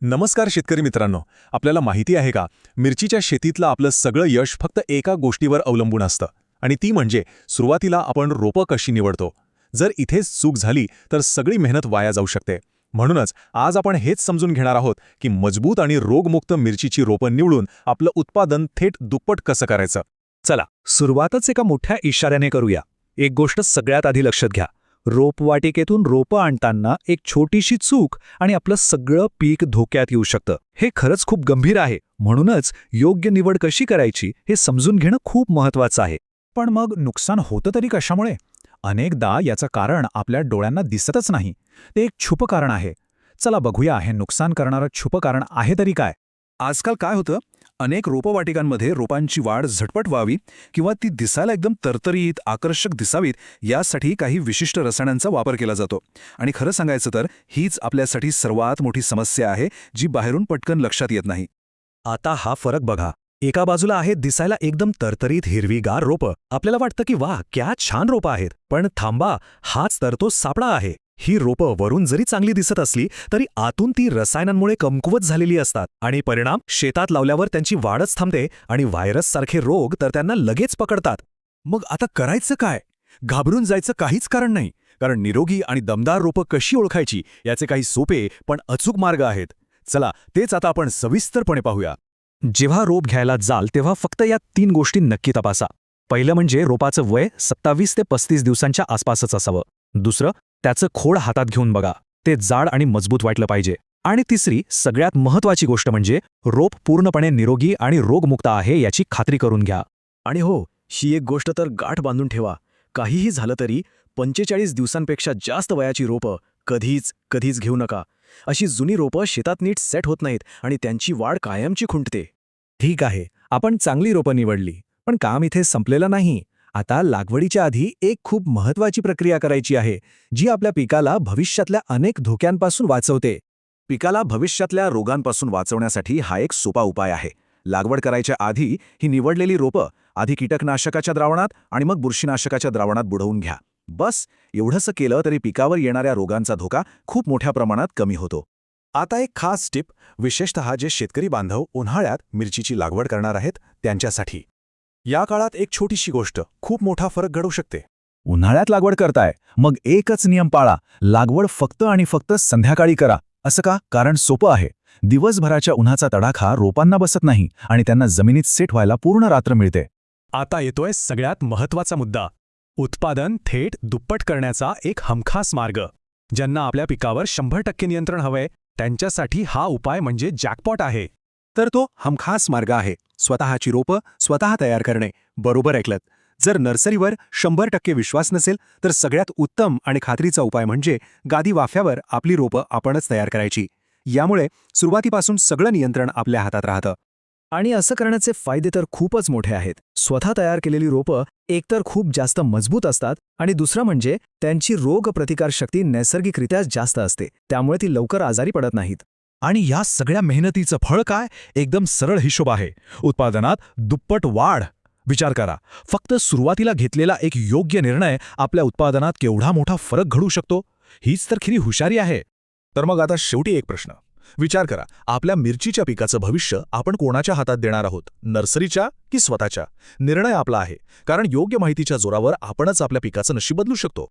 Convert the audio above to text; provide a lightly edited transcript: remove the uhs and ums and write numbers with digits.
नमस्कार शेतकरी मित्रांनो. आपल्याला माहिती आहे का, मिरचीच्या शेतीतलं आपलं सगळं यश फक्त एका गोष्टीवर अवलंबून असतं आणि ती म्हणजे सुरुवातीला आपण रोपं कशी निवडतो. जर इथेच चूक झाली तर सगळी मेहनत वाया जाऊ शकते. म्हणूनच आज आपण हेच समजून घेणार आहोत की मजबूत आणि रोगमुक्त मिरचीची रोपं निवडून आपलं उत्पादन थेट दुप्पट कसं करायचं. चला सुरुवातच एका मोठ्या इशाऱ्याने करूया. एक गोष्ट सगळ्यात आधी लक्षात घ्या. रोपवाटिकेतून रोपं आणताना एक छोटीशी चूक आणि आपलं सगळं पीक धोक्यात येऊ शकतं. हे खरंच खूप गंभीर आहे. म्हणूनच योग्य निवड कशी करायची हे समजून घेणं खूप महत्त्वाचं आहे. पण मग नुकसान होतं तरी कशामुळे? अनेकदा याचं कारण आपल्या डोळ्यांना दिसतच नाही. ते एक छुपं कारण आहे. चला बघूया हे नुकसान करणारं छुपं कारण आहे तरी काय. आजकाल काय होतं, अनेक रोपवाटिकांमध्ये रोपांची वाढ झटपट व्हावी किंवा ती दिसायला एकदम तरतरीत आकर्षक दिसावीत यासाठी काही विशिष्ट रसायनांचा वापर केला जातो. आणि खरं सांगायचं तर हीच आपल्यासाठी सर्वात मोठी समस्या आहे, जी बाहेरून पटकन लक्षात येत नाही. आता हा फरक बघा. एका बाजूला आहेत दिसायला एकदम तरतरीत हिरवीगार रोपं. आपल्याला वाटतं की वाह, क्या छान रोपं आहेत. पण थांबा, हाच तर तो सापळा आहे. ही रोपं वरून जरी चांगली दिसत असली तरी आतून ती रसायनांमुळे कमकुवत झालेली असतात आणि परिणाम शेतात लावल्यावर त्यांची वाढच थांबते आणि व्हायरससारखे रोग तर त्यांना लगेच पकडतात. मग आता करायचं काय? घाबरून जायचं काहीच कारण नाही, कारण निरोगी आणि दमदार रोपं कशी ओळखायची याचे काही सोपे पण अचूक मार्ग आहेत. चला तेच आता आपण सविस्तरपणे पाहूया. जेव्हा रोप घ्यायला जाल तेव्हा फक्त या 3 गोष्टी नक्की तपासा. पहिलं म्हणजे रोपाचं वय 27 ते 35 दिवसांच्या आसपासच असावं. दुसरं, त्याचं खोड हातात घेऊन बघा. ते जाड आणि मजबूत वाटलं पाहिजे. आणि तिसरी सगळ्यात महत्त्वाची गोष्ट म्हणजे रोप पूर्णपणे निरोगी आणि रोगमुक्त आहे याची खात्री करून घ्या. आणि हो, ही एक गोष्ट तर गाठ बांधून ठेवा. काहीही झालं तरी 45 दिवसांपेक्षा जास्त वयाची रोपं कधीच घेऊ नका. अशी जुनी रोपं शेतात नीट सेट होत नाहीत आणि त्यांची वाढ कायमची खुंटते. ठीक आहे, आपण चांगली रोपं निवडली, पण काम इथे संपलेलं नाही. आता लागवडीच्या आधी एक खूप महत्त्वाची प्रक्रिया करायची आहे, जी आपल्या पिकाला भविष्यातल्या अनेक धोक्यांपासून वाचवते. पिकाला भविष्यातल्या रोगांपासून वाचवण्यासाठी हा एक सोपा उपाय आहे. लागवड करायच्या आधी ही निवडलेली रोपं आधी कीटकनाशकाच्या द्रावणात आणि मग बुरशीनाशकाच्या द्रावणात बुडवून घ्या. बस एवढंसं केलं तरी पिकावर येणाऱ्या रोगांचा धोका खूप मोठ्या प्रमाणात कमी होतो. आता एक खास टिप, विशेषतः जे शेतकरी बांधव उन्हाळ्यात मिरचीची लागवड करणार आहेत त्यांच्यासाठी. या काळात एक छोटीशी गोष्ट खूप मोठा फरक घडवू शकते. उन्हाळ्यात लागवड करताय, मग एकच नियम पाळा. लागवड फक्त आणि फक्त संध्याकाळी करा. असं का? कारण सोपं आहे. दिवसभराच्या उन्हाचा तडाखा रोपांना बसत नाही आणि त्यांना जमिनीत सेट व्हायला पूर्ण रात्र मिळते. आता येतोय सगळ्यात महत्त्वाचा मुद्दा, उत्पादन थेट दुप्पट करण्याचा एक हमखास मार्ग. ज्यांना आपल्या पिकावर 100% नियंत्रण हवंय त्यांच्यासाठी हा उपाय म्हणजे जॅकपॉट आहे. तर तो हमखास मार्ग आहे स्वतःची रोपं स्वतः तयार करणे. बरोबर ऐकलत. जर नर्सरीवर 100% विश्वास नसेल तर सगळ्यात उत्तम आणि खात्रीचा उपाय म्हणजे गादी वाफ्यावर आपली रोपं आपणच तयार करायची. यामुळे सुरुवातीपासून सगळं नियंत्रण आपल्या हातात राहतं. आणि असं करण्याचे फायदे तर खूपच मोठे आहेत. स्वतः तयार केलेली रोपं एकतर खूप जास्त मजबूत असतात आणि दुसरं म्हणजे त्यांची रोगप्रतिकारशक्ती नैसर्गिकरित्या जास्त असते, त्यामुळे ती लवकर आजारी पडत नाहीत. आणि या सगळ्या मेहनतीचं फळ काय? एकदम सरळ हिशोब आहे. उत्पादनात दुप्पट वाढ. विचार करा, फक्त सुरुवातीला घेतलेला एक योग्य निर्णय आपल्या उत्पादनात केवढा मोठा फरक घडवू शकतो. हीच तर खरी हुशारी आहे. तर मग आता शेवटी एक प्रश्न. विचार करा, आपल्या मिरचीच्या पिकाचं भविष्य आपण कोणाच्या हातात देणार आहोत? नर्सरीच्या की स्वतःच्या? निर्णय आपला आहे, कारण योग्य माहितीच्या जोरावर आपणच आपल्या पिकाचं नशीब बदलू शकतो.